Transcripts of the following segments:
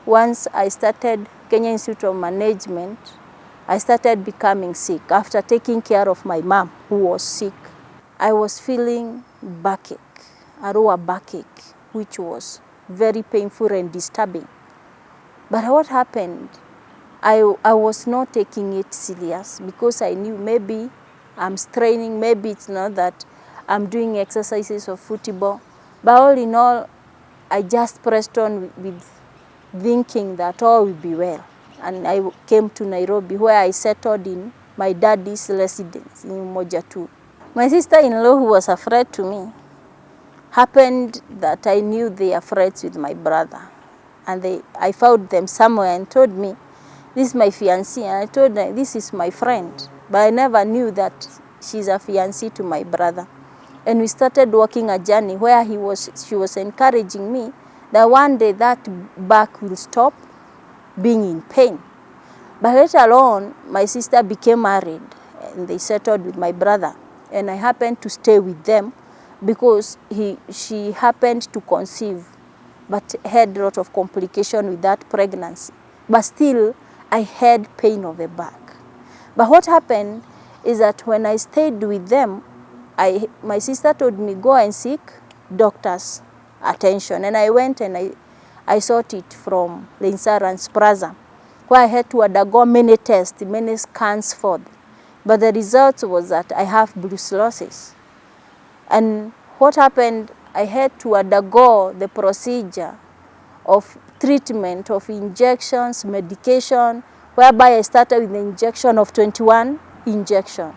Once I started Kenya Institute of Management, I started becoming sick after taking care of my mom who was sick. I was feeling backache, a lower backache, which was very painful and disturbing. But what happened, I was not taking it serious because I knew maybe I'm straining, maybe it's not that I'm doing exercises of football. But all in all, I just pressed on with thinking that all will be well. And I came to Nairobi, where I settled in my daddy's residence in Moja 2. My sister-in-law, who was afraid to me, happened that I knew they are friends with my brother. And I found them somewhere and told me, this is my fiancé. And I told her, this is my friend. But I never knew that she's a fiancé to my brother. And we started walking a journey where she was encouraging me that one day that back will stop being in pain. But later on, my sister became married and they settled with my brother. And I happened to stay with them because she happened to conceive, but had a lot of complication with that pregnancy. But still, I had pain of the back. But what happened is that when I stayed with them, my sister told me, go and seek doctor's attention. And I went and I sought it from the insurance plaza, where I had to undergo many tests, many scans for them. But the result was that I have brucellosis. And what happened, I had to undergo the procedure of treatment of injections, medication, whereby I started with the injection of 21 injections.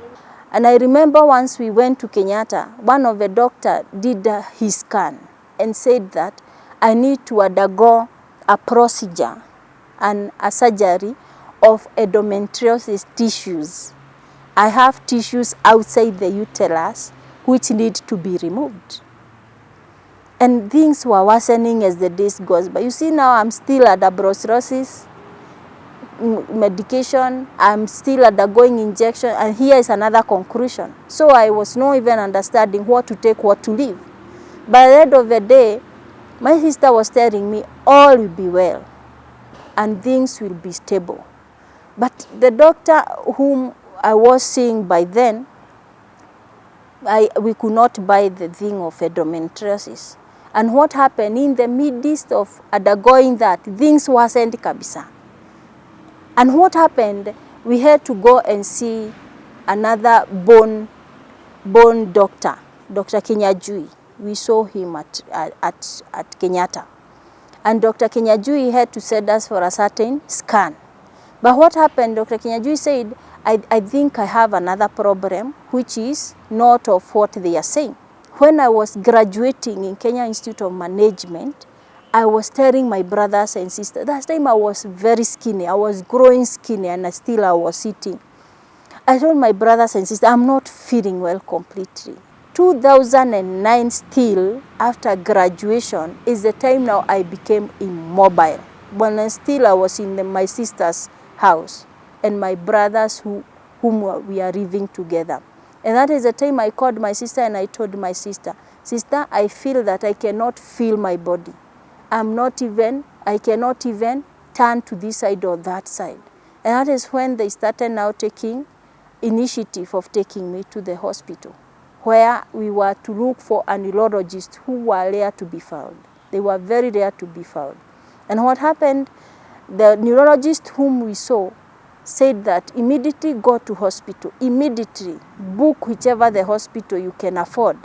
And I remember once we went to Kenyatta, one of the doctors did his scan and said that I need to undergo a procedure and a surgery of endometriosis tissues. I have tissues outside the uterus which need to be removed. And things were worsening as the days goes by. You see, now I'm still under brucellosis medication, I'm still undergoing injection, and here is another conclusion. So I was not even understanding what to take, what to leave. By the end of the day, my sister was telling me all will be well and things will be stable. But the doctor whom I was seeing by then, we could not buy the thing of endometriosis. And what happened in the midst of undergoing that, things wasn't kabisa. And what happened, we had to go and see another bone doctor, Dr. Kenyajui. We saw him at Kenyatta. And Dr. Kenyajui had to send us for a certain scan. But what happened, Dr. Kenyajui said, I think I have another problem, which is not of what they are saying. When I was graduating in Kenya Institute of Management, I was telling my brothers and sisters, that time I was very skinny, I was growing skinny, and still I was eating. I told my brothers and sisters, I'm not feeling well completely. 2009 still, after graduation, is the time now I became immobile. When still I was in my sister's house, and my brothers whom we are living together. And that is the time I called my sister and I told my sister, sister, I feel that I cannot feel my body. I cannot even turn to this side or that side. And that is when they started now taking initiative of taking me to the hospital, where we were to look for a neurologist who were rare to be found. They were very rare to be found. And what happened, the neurologist whom we saw said that immediately go to hospital, immediately book whichever the hospital you can afford,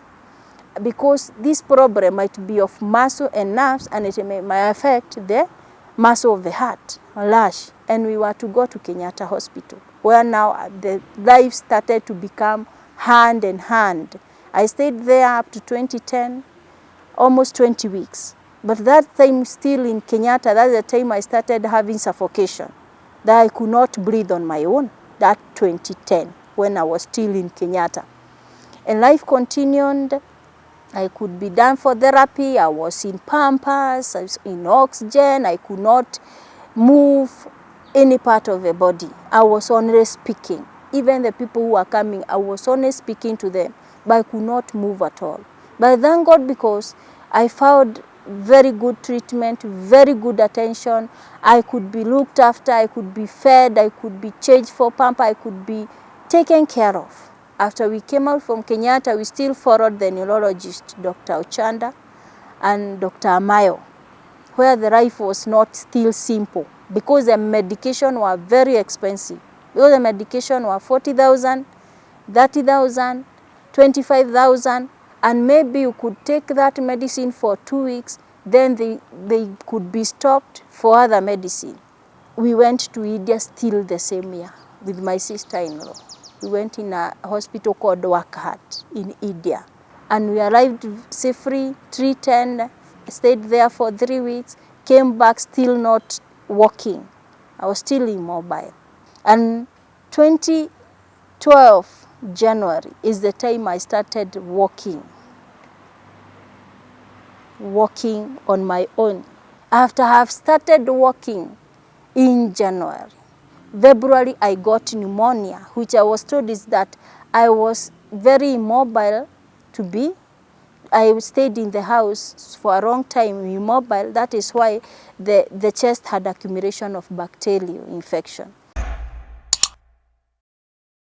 because this problem might be of muscle and nerves, and it may affect the muscle of the heart, lash. And we were to go to Kenyatta Hospital, where now the life started to become hand in hand. I stayed there up to 2010, almost 20 weeks. But that time still in Kenyatta, that's the time I started having suffocation, that I could not breathe on my own, that 2010, when I was still in Kenyatta. And life continued. I could be done for therapy. I was in Pampers, I was in oxygen. I could not move any part of the body. I was only speaking. Even the people who were coming, I was only speaking to them, but I could not move at all. But thank God, because I found very good treatment, very good attention. I could be looked after, I could be fed, I could be changed for pamper, I could be taken care of. After we came out from Kenyatta, we still followed the neurologist, Dr. Ochanda and Dr. Amayo, where the life was not still simple because the medication were very expensive. Because the medication were 40,000, 30,000, 25,000, and maybe you could take that medicine for 2 weeks, then they could be stopped for other medicine. We went to India still the same year with my sister-in-law. We went in a hospital called Wakhat in India. And we arrived safely, treated, stayed there for 3 weeks, came back still not walking. I was still immobile. And 2012 January is the time I started walking on my own. After I have started walking in January, February I got pneumonia, which I was told is that I was very immobile to be. I stayed in the house for a long time immobile. That is why the chest had accumulation of bacterial infection.